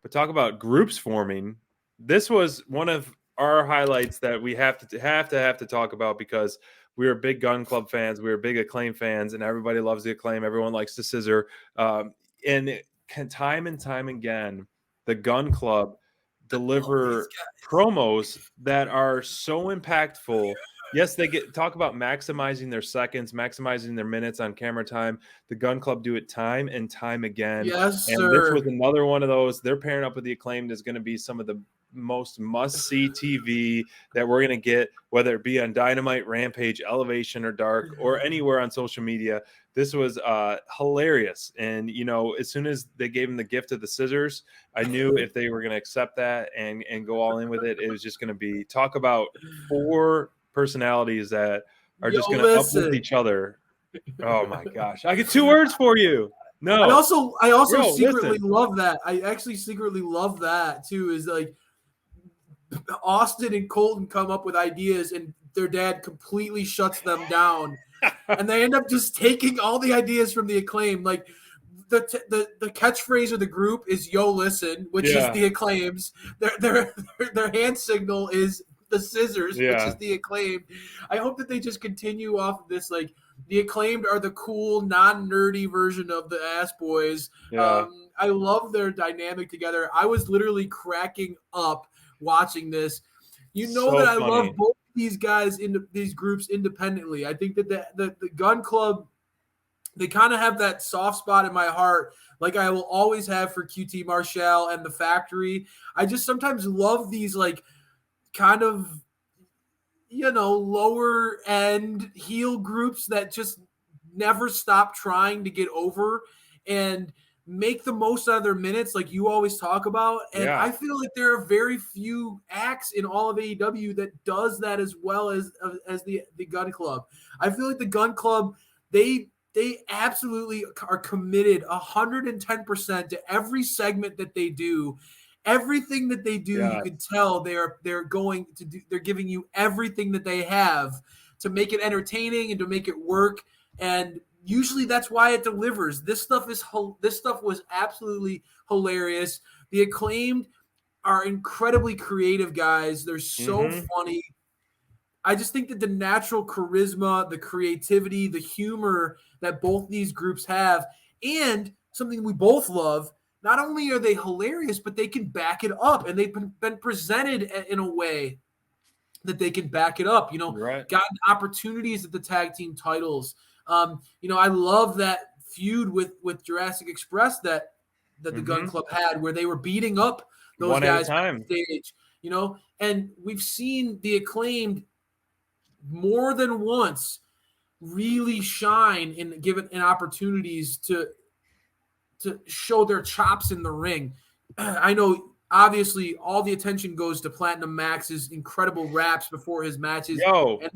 but talk about groups forming. This was one of our highlights that we have to talk about because we are big Gunn Club fans. We are big Acclaim fans, and everybody loves the Acclaim. Everyone likes the Scissor. And time and time again, the Gunn Club deliver promos that are so impactful. Yes, they talk about maximizing their seconds, maximizing their minutes on camera time. The Gunn Club do it time and time again. Yes, and sir. This was another one of those. They're pairing up with the Acclaimed is going to be some of the most must-see TV that we're going to get, whether it be on Dynamite, Rampage, Elevation, or Dark, or anywhere on social media. This was hilarious. And, as soon as they gave him the gift of the scissors, I knew if they were going to accept that and go all in with it, it was just going to be talk about 4 personalities that are just going to uplift each other. Oh, my gosh. I get 2 words for you. No. I also secretly love that. I actually secretly love that, too, is like Austin and Colton come up with ideas and their dad completely shuts them down. And they end up just taking all the ideas from the Acclaim. Like the catchphrase of the group is "Yo, listen," which is the Acclaims. Their hand signal is the Scissors, which is the Acclaimed. I hope that they just continue off of this. Like the Acclaimed are the cool, non-nerdy version of the Ass Boys. Yeah. I love their dynamic together. I was literally cracking up watching this. So that I love both these guys in these groups independently. I think that the Gunn Club, they kind of have that soft spot in my heart, like I will always have for QT Marshall and the Factory. I just sometimes love these like kind of, lower end heel groups that just never stop trying to get over and make the most out of their minutes, like you always talk about. And I feel like there are very few acts in all of AEW that does that as well as the Gunn Club. I feel like the Gunn Club, they absolutely are committed 110% to every segment that they do. Everything that they do, you can tell they're going to do. They're giving you everything that they have to make it entertaining and to make it work. And usually that's why it delivers. This stuff was absolutely hilarious. The Acclaimed are incredibly creative guys. They're so funny. I just think that the natural charisma, the creativity, the humor that both these groups have, and something we both love, not only are they hilarious, but they can back it up. And they've been presented in a way that they can back it up. Gotten opportunities at the tag team titles. I love that feud with Jurassic Express that the Gunn Club had, where they were beating up those guys on stage. And we've seen the Acclaimed more than once really shine and given opportunities to show their chops in the ring. I know obviously all the attention goes to Platinum Max's incredible raps before his matches. And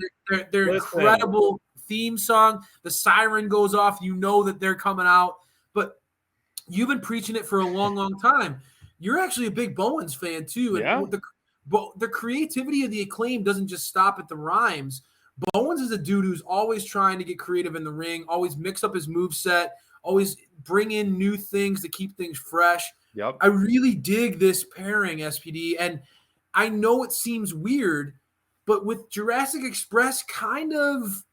their incredible theme song. The siren goes off. You know that they're coming out. But you've been preaching it for a long, long time. You're actually a big Bowens fan too. And the creativity of the Acclaim doesn't just stop at the rhymes. Bowens is a dude who's always trying to get creative in the ring, always mix up his moveset, always bring in new things to keep things fresh. Yep. I really dig this pairing, SPD. And I know it seems weird, but with Jurassic Express kind of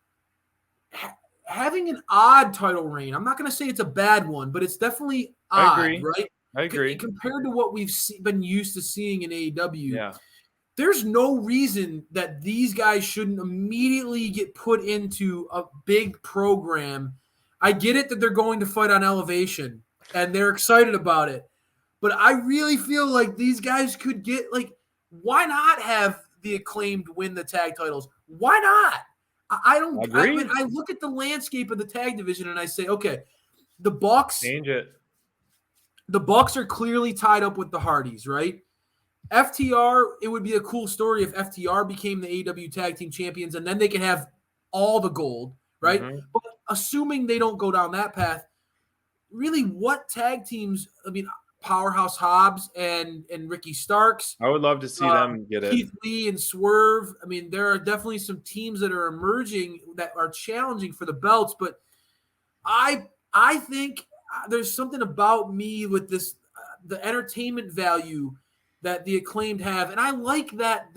having an odd title reign, I'm not going to say it's a bad one, but it's definitely odd, right? I agree. Compared to what we've been used to seeing in AEW. Yeah. There's no reason that these guys shouldn't immediately get put into a big program. I get it that they're going to fight on Elevation, and they're excited about it. But I really feel like these guys could get, why not have the Acclaimed win the tag titles? Why not? I don't agree. I look at the landscape of the tag division and I say, okay, the Bucks. Change it. The Bucks are clearly tied up with the Hardys, right? FTR, it would be a cool story if FTR became the AEW Tag Team Champions and then they can have all the gold, right? But assuming they don't go down that path, really what tag teams, Powerhouse Hobbs and Ricky Starks. I would love to see them get it. Keith Lee and Swerve. There are definitely some teams that are emerging that are challenging for the belts, but I think there's something about me with this the entertainment value that the Acclaimed have, and I like that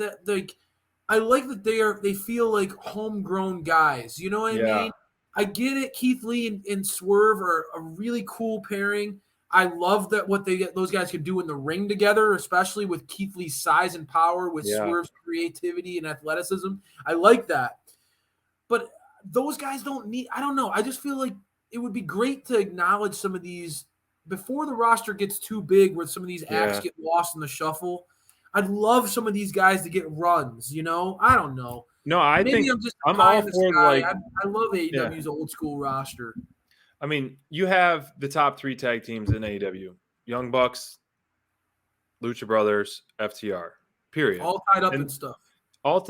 I like that they feel like homegrown guys. You know what I mean? I get it. Keith Lee and Swerve are a really cool pairing. I love that what those guys can do in the ring together, especially with Keith Lee's size and power, with Swerve's creativity and athleticism. I like that. But those guys don't need, I don't know. I just feel like it would be great to acknowledge some of these before the roster gets too big where some of these acts get lost in the shuffle. I'd love some of these guys to get runs, you know? I don't know. No, I'm all for like I love AEW's old school roster. I mean, you have the top 3 tag teams in AEW: Young Bucks, Lucha Brothers, FTR. Period. All tied up and stuff. All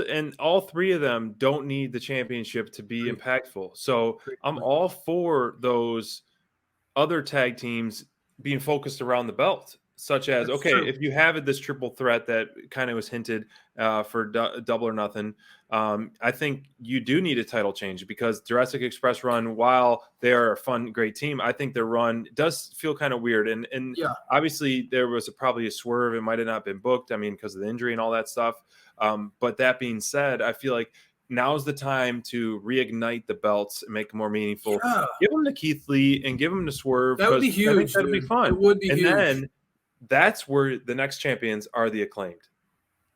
3 of them don't need the championship to be impactful. So I'm all for those other tag teams being focused around the belt, such as, if you have this triple threat that kind of was hinted for Double or Nothing, I think you do need a title change, because Jurassic Express run, while they are a fun, great team, I think their run does feel kind of weird. And obviously there was probably a swerve. It might have not been booked, I mean, because of the injury and all that stuff. But that being said, I feel like now's the time to reignite the belts and make them more meaningful. Give them to Keith Lee and give them to Swerve. That would be huge. I think that'd be fun. It would be huge. And then that's where the next champions are the Acclaimed.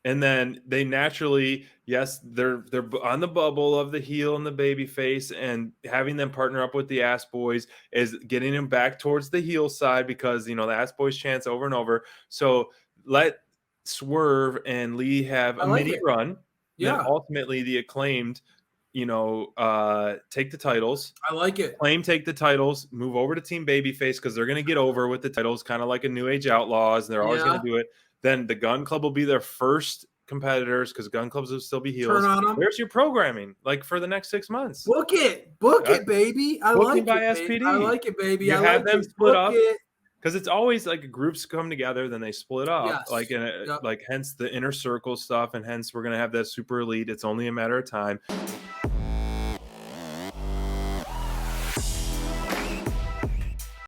And then they naturally, they're on the bubble of the heel and the baby face, and having them partner up with the Ass Boys is getting them back towards the heel side, because, the Ass Boys chants over and over. So let Swerve and Lee have a mini run. Then ultimately the Acclaimed, take the titles. I like it. Acclaim take the titles, move over to Team Babyface, because they're going to get over with the titles, kind of like a New Age Outlaws, and they're always going to do it. Then the Gun Club will be their first competitors, because Gun Clubs will still be heels. Turn on them. There's your programming, like, for the next 6 months. Book it, baby. I like it, baby. I like it, baby. You have them split up. Because it's always like groups come together, then they split up, like hence the inner circle stuff, and hence we're gonna have that super elite. It's only a matter of time.